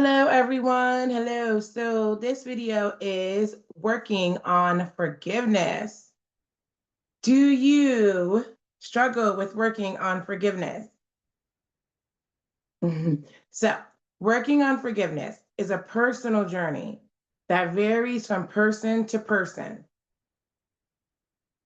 Hello, everyone. Hello. So this video is working on forgiveness. Do you struggle with working on forgiveness? So working on forgiveness is a personal journey that varies from person to person.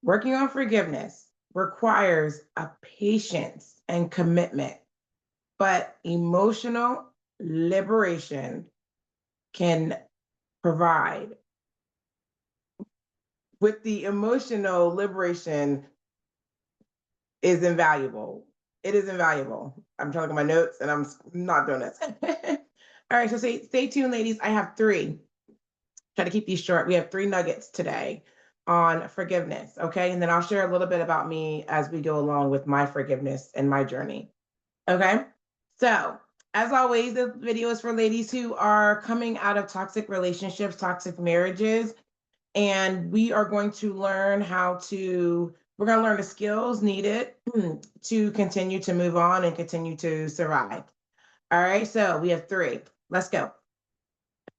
Working on forgiveness requires a patience and commitment, but emotional liberation can provide with the emotional liberation is invaluable. It is invaluable. I'm trying to look at my notes and I'm not doing this. All right, so stay tuned, ladies. I have three. Try to keep these short. We have three nuggets today on forgiveness, okay? And then I'll share a little bit about me as we go along with my forgiveness and my journey, okay? So, as always, this video is for ladies who are coming out of toxic relationships, toxic marriages, and we are going to learn we're going to learn the skills needed to continue to move on and continue to survive. All right, so we have three. Let's go.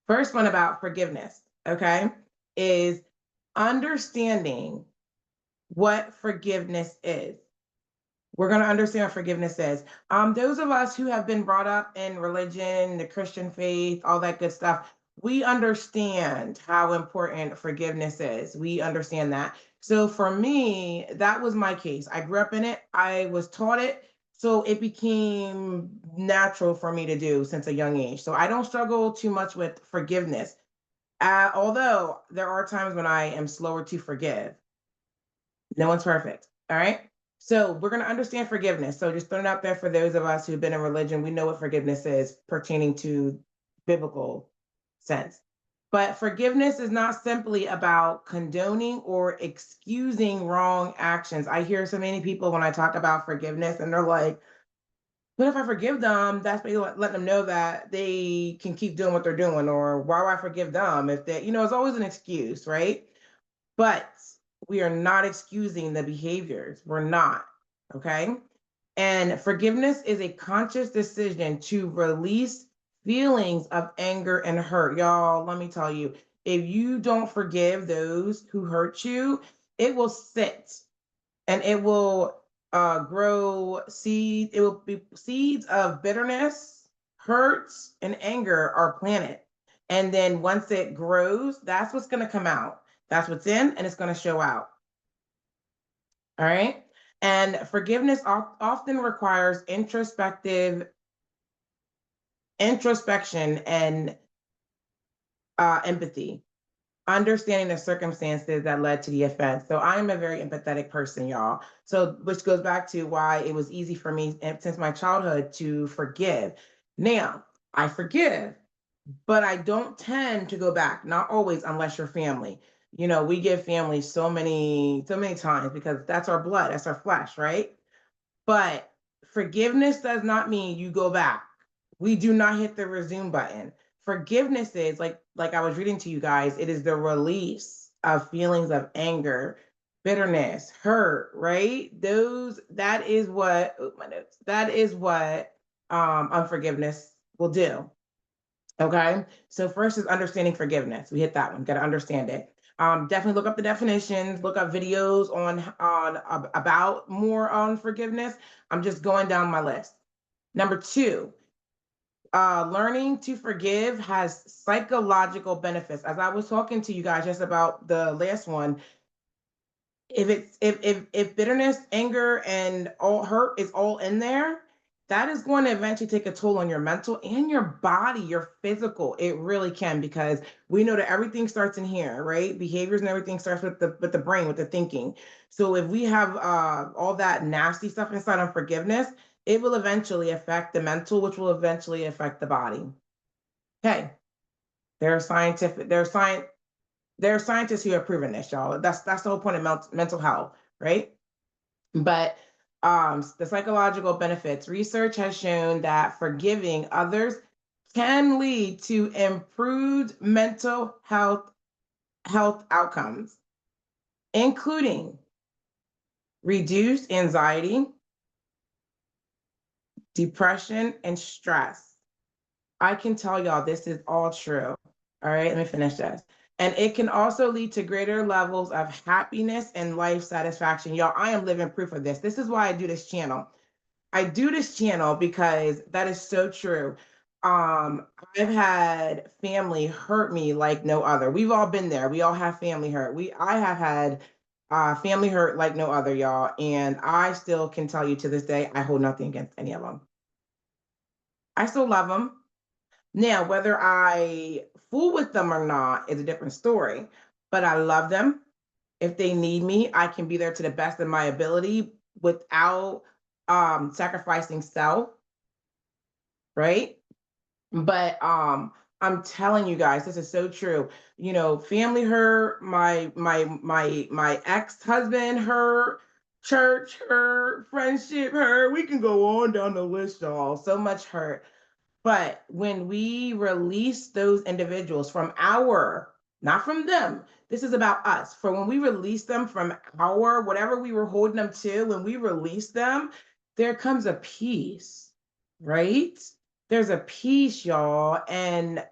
First one about forgiveness, okay, is understanding what forgiveness is. We're going to understand what forgiveness is. Those of us who have been brought up in religion, the Christian faith, all that good stuff, we understand how important forgiveness is. We understand that. So for me, that was my case. I grew up in it. I was taught it. So it became natural for me to do since a young age. So I don't struggle too much with forgiveness. Although there are times when I am slower to forgive. No one's perfect. All right. So we're going to understand forgiveness. So just throwing it out there for those of us who've been in religion, we know what forgiveness is pertaining to biblical sense. But forgiveness is not simply about condoning or excusing wrong actions. I hear so many people when I talk about forgiveness and they're like, but if I forgive them, that's basically letting them know that they can keep doing what they're doing, or why would I forgive them if they, it's always an excuse, right? But we are not excusing the behaviors. We're not. Okay. And forgiveness is a conscious decision to release feelings of anger and hurt. Y'all, let me tell you, if you don't forgive those who hurt you, it will sit and it will grow seed. It will be seeds of bitterness, hurts, and anger are planted. And then once it grows, that's what's going to come out. That's what's in, and it's going to show out. All right. And forgiveness often requires introspection and empathy, understanding the circumstances that led to the offense. So I am a very empathetic person, y'all. So which goes back to why it was easy for me since my childhood to forgive. Now, I forgive, but I don't tend to go back, not always, unless you're family. We give family so many times because that's our blood, that's our flesh, right? But forgiveness does not mean you go back. We do not hit the resume button. Forgiveness is like I was reading to you guys, it is the release of feelings of anger, bitterness, hurt, right? That is what my notes. That is what unforgiveness will do. Okay. So first is understanding forgiveness. We hit that one. Got to understand it. Definitely look up the definitions, look up videos on about more on forgiveness. I'm just going down my list. Number two, learning to forgive has psychological benefits. As I was talking to you guys just about the last one, if bitterness, anger, and all hurt is all in there, that is going to eventually take a toll on your mental and your body, your physical. It really can, because we know that everything starts in here, right? Behaviors and everything starts with the brain, with the thinking. So if we have all that nasty stuff inside on forgiveness, it will eventually affect the mental, which will eventually affect the body. Okay, there are scientists who have proven this, y'all. That's the whole point of mental health, right? But the psychological benefits, research has shown that forgiving others can lead to improved mental health outcomes, including reduced anxiety, depression, and stress. I can tell y'all this is all true. All right, let me finish this. And it can also lead to greater levels of happiness and life satisfaction. Y'all, I am living proof of this. This is why I do this channel. I do this channel because that is so true. Um, I've had family hurt me like no other. We've all been there. We all have family hurt. I have had family hurt like no other, y'all. And I still can tell you to this day, I hold nothing against any of them. I still love them. Now, whether I fool with them or not is a different story, but I love them. If they need me, I can be there to the best of my ability without sacrificing self, right? But I'm telling you guys, this is so true. You know, family hurt, my ex-husband hurt, church hurt, friendship hurt. We can go on down the list, y'all. So much hurt. But when we release those individuals from our, not from them, this is about us. For when we release them from our, whatever we were holding them to, when we release them, there comes a peace, right? There's a peace, y'all. And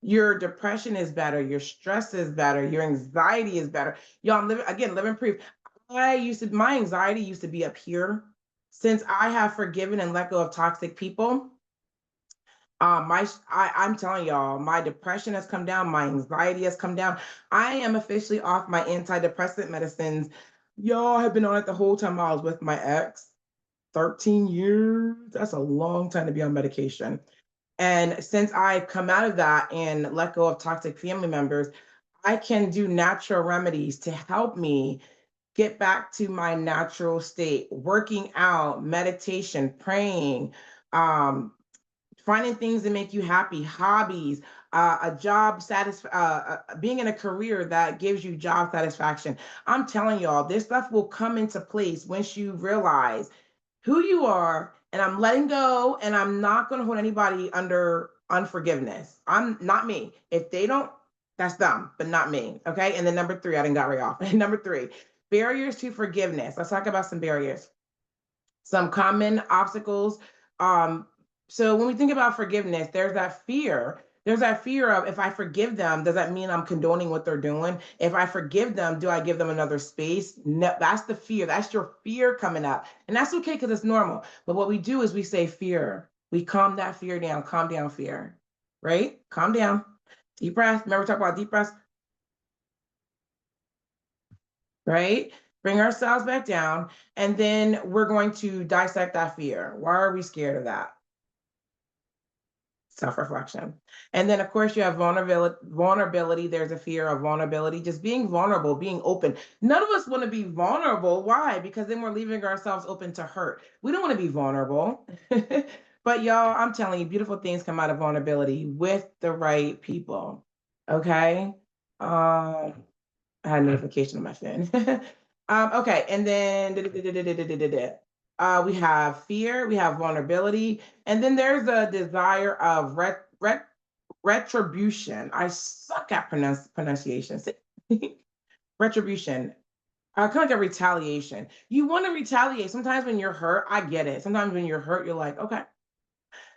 your depression is better, your stress is better, your anxiety is better. Y'all, I'm living, again, living proof. My anxiety used to be up here. Since I have forgiven and let go of toxic people, I'm telling y'all, my depression has come down, my anxiety has come down. I am officially off my antidepressant medicines. Y'all have been on it the whole time I was with my ex. 13 years. That's a long time to be on medication. And since I've come out of that and let go of toxic family members, I can do natural remedies to help me get back to my natural state, working out, meditation, praying, um, finding things that make you happy, hobbies, a job being in a career that gives you job satisfaction. I'm telling y'all, this stuff will come into place once you realize who you are, and I'm letting go, and I'm not going to hold anybody under unforgiveness. I'm not me. If they don't, that's them, but not me. Okay. And then number three, I didn't got right off. Number three, barriers to forgiveness. Let's talk about some barriers, some common obstacles. Um, so when we think about forgiveness, there's that fear. There's that fear of, if I forgive them, does that mean I'm condoning what they're doing? If I forgive them, do I give them another space? No, that's the fear. That's your fear coming up. And that's okay because it's normal. But what we do is we say fear. We calm that fear down. Calm down, fear. Right? Calm down. Deep breath. Remember, we talk about deep breath, right? Bring ourselves back down. And then we're going to dissect that fear. Why are we scared of that? Self-reflection. And then of course you have vulnerability. There's a fear of vulnerability, just being vulnerable, being open. None of us want to be vulnerable. Why? Because then we're leaving ourselves open to hurt. We don't want to be vulnerable. But y'all, I'm telling you, beautiful things come out of vulnerability with the right people. Okay. I had a notification on my phone. Okay, and then we have fear, we have vulnerability, and then there's a desire of retribution. I suck at pronunciation. Retribution. Kind of like a retaliation. You want to retaliate. Sometimes when you're hurt, I get it. Sometimes when you're hurt, you're like, okay.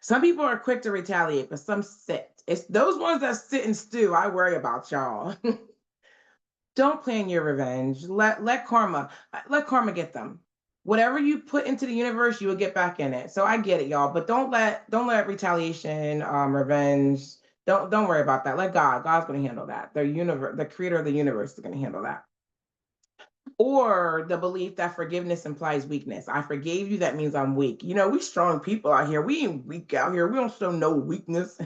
Some people are quick to retaliate, but some sit. It's those ones that sit and stew. I worry about y'all. Don't plan your revenge. Let karma get them. Whatever you put into the universe, you will get back in it. So I get it, y'all. But don't let retaliation, revenge. Don't worry about that. Let God. God's going to handle that. The universe, the creator of the universe, is going to handle that. Or the belief that forgiveness implies weakness. I forgave you, that means I'm weak. You know, we strong people out here. We ain't weak out here. We don't show no weakness.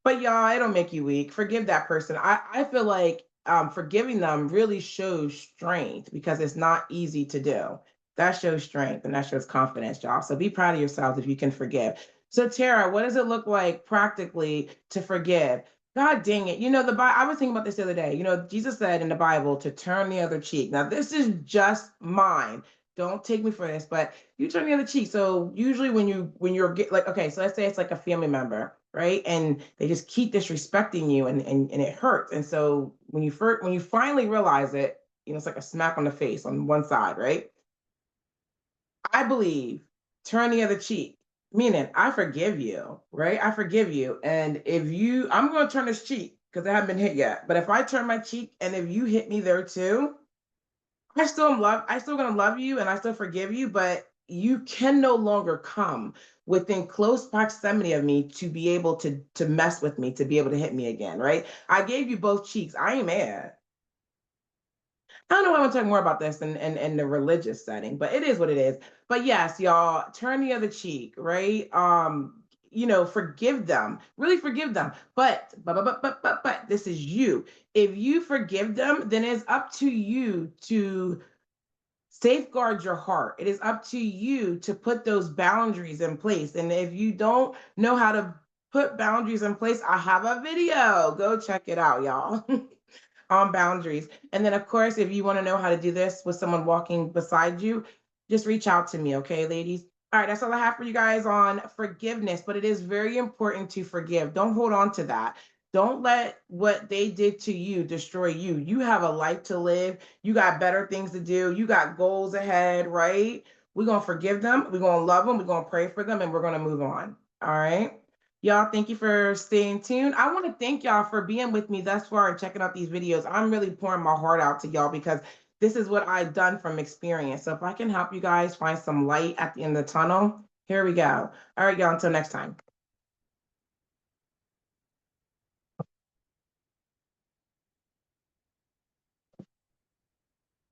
But y'all, it don't make you weak. Forgive that person. I feel like forgiving them really shows strength because it's not easy to do. That shows strength and that shows confidence, y'all. So be proud of yourselves if you can forgive. So Tara, what does it look like practically to forgive? God dang it. You know, I was thinking about this the other day. You know, Jesus said in the Bible to turn the other cheek. Now, this is just mine. Don't take me for this, but you turn the other cheek. So usually like, okay, so let's say it's like a family member, right? And they just keep disrespecting you and it hurts. And so when you finally realize it, you know, it's like a smack on the face on one side, right? I believe turn the other cheek. Meaning, I forgive you, right? I forgive you. And if you, I'm going to turn this cheek because I haven't been hit yet. But if I turn my cheek and if you hit me there too, I still gonna love you and I still forgive you, but you can no longer come within close proximity of me to be able to mess with me, to be able to hit me again, right? I gave you both cheeks. I ain't mad. I don't know why I want to talk more about this in the religious setting, but it is what it is. But yes, y'all, turn the other cheek, right? Forgive them, really forgive them. But this is you. If you forgive them, then it's up to you to safeguard your heart. It is up to you to put those boundaries in place. And if you don't know how to put boundaries in place, I have a video. Go check it out, y'all. On boundaries. And then, of course, if you want to know how to do this with someone walking beside you, just reach out to me, okay, ladies? All right, that's all I have for you guys on forgiveness, but it is very important to forgive. Don't hold on to that. Don't let what they did to you destroy you. You have a life to live. You got better things to do. You got goals ahead, right? We're going to forgive them. We're going to love them. We're going to pray for them, and we're going to move on. All right. Y'all, thank you for staying tuned. I want to thank y'all for being with me thus far and checking out these videos. I'm really pouring my heart out to y'all because this is what I've done from experience. So if I can help you guys find some light at the end of the tunnel, here we go. All right, y'all, until next time.